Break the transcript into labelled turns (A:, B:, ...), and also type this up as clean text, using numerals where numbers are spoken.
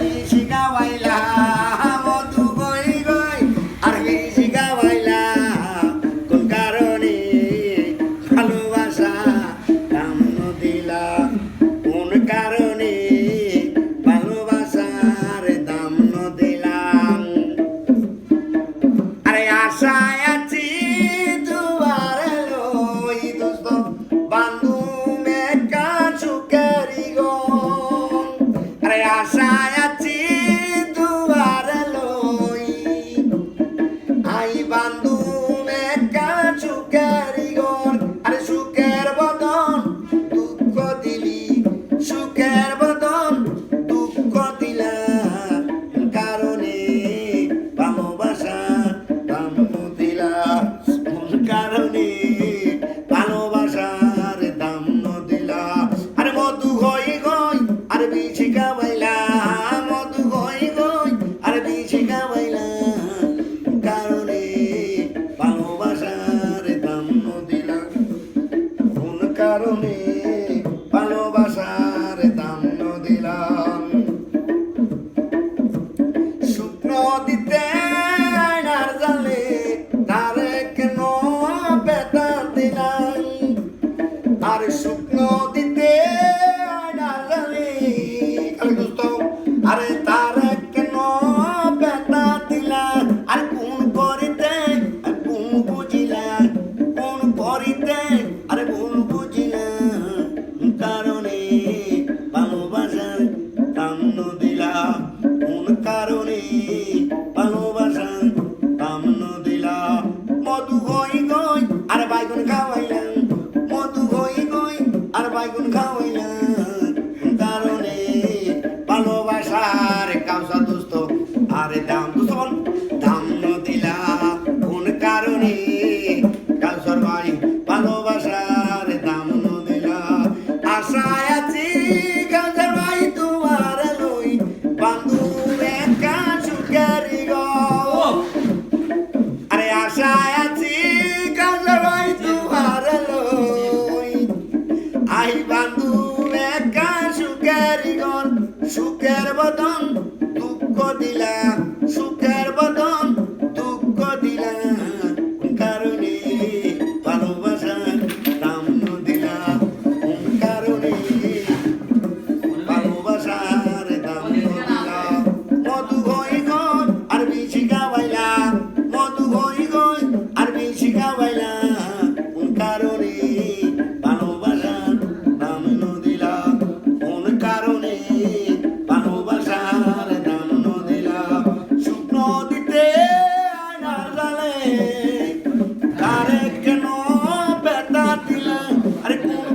A: বিশি গাওয়াইলা মধু গই গই আর বিশি গাওয়াইলা কোন কারণে ভালোবাসা দাম দিলা কোন কারণে ভালোবাসার দাম দিলাম আরে আশায় আছি দুয়ারে লই দোস্ত বান্ধু মেকা চুকারি গো আরে আশায় আছি দুয়ারে লই আই বান্ধু মেকা চুকারি গো আরে সুখের বদন দুঃখ দিলি সুখের বদন দুঃখ দিলা কারণে ভালোবাসা দাম দিলা কোন কারণে ভালোবাসার দাম দিলা আরে মধু গই গই আরে বিছি গাওয়াইলা মধু গই গই আরে বিছি গাওয়াইলা কারণে ভালোবাসার দাম দিলা কোন কারণে ভালোবাসার দাম দিলাম শুকনো দিতে আয়নার জালে তারে কেন বেতা দিলাম আর শুকনো দিতে আয়নার জালে আরে দোস্ত আরে তারে কেন বেতা দিলা আর কোন করিতে আর কোন বুঝিলা কোন করিতে আরে কোন বুঝিলা কারণে ভালোবাসার দাম দিলা কোন কারণে ভালোবাসার দাম দিলা মধু গই গই আর বাইগুন খাওয়াইলা মধু গই গই আর বাইগুন খাওয়াইলা কোন কারণে ভালোবাসার কাউসা দোস্ত আরে দাম দোস্ত বল দাম দিলা কোন কারণে কাউসার ভাই ভালোবাসার দাম দিলা আশায় আছি কাউসার ভাই তোমার লই বান্ধু একা সুখারি গো আরে আশায় আছি কাউসার ভাই তোমার লই আই বান্ধু একা সুখারি গো সুখের বদন দুঃখ দিলা সুখের বদন দুঃখ দিলা কোন কারণে ভালোবাসা দাম দিলা কোন কারণে ভালোবাসার দাম দিলা মধু গই গই আর বিশি গাওয়াইলা মধু গই গই আর বিশি গাওয়াইলা কোন কারণে ভালোবাসার দাম দিলা কোন কারণে ভালোবাসার দাম দিলা শুকনো দিতে আয়নার জালে তারে কেন বেতা দিলা আরে কোন